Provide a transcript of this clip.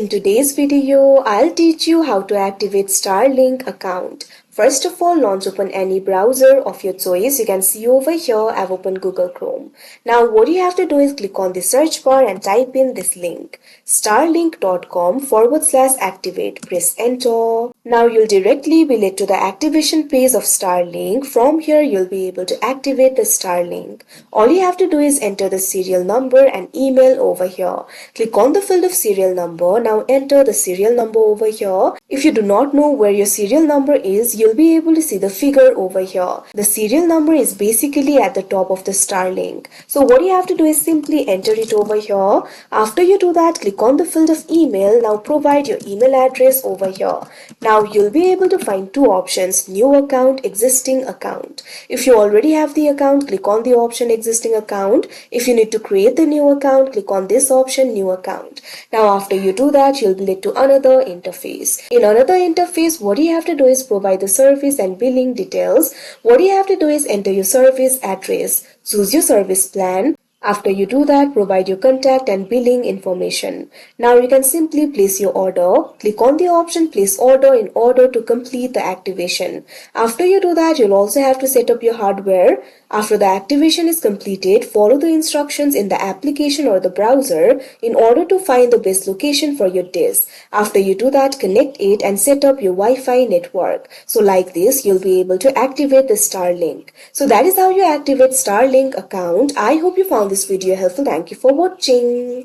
In today's video, I'll teach you how to activate Starlink account. First of all, launch open any browser of your choice. You can see over here, I've opened Google Chrome. Now, what you have to do is click on the search bar and type in this link, starlink.com/activate. Press enter. Now, you'll directly be led to the activation page of Starlink. From here, you'll be able to activate the Starlink. All you have to do is enter the serial number and email over here. Click on the field of serial number. Now enter the serial number over here. If you do not know where your serial number is, you'll be able to see the figure over here. The serial number is basically at the top of the Starlink. So what you have to do is simply enter it over here. After you do that, click on the field of email. Now provide your email address over here. Now you'll be able to find two options, new account, existing account. If you already have the account, click on the option existing account. If you need to create the new account, click on this option new account. Now after you do that, you'll be led to another interface. In another interface, what you have to do is provide the service and billing details. What you have to do is enter your service address, choose your service plan. After you do that, provide your contact and billing information. Now you can simply place your order. Click on the option place order in order to complete the activation. After you do that, you'll also have to set up your hardware. After the activation is completed, follow the instructions in the application or the browser in order to find the best location for your disk. After you do that, connect it and set up your Wi-Fi network. So like this, you'll be able to activate the Starlink. So that is how you activate Starlink account. I hope you found this video helpful. Thank you for watching.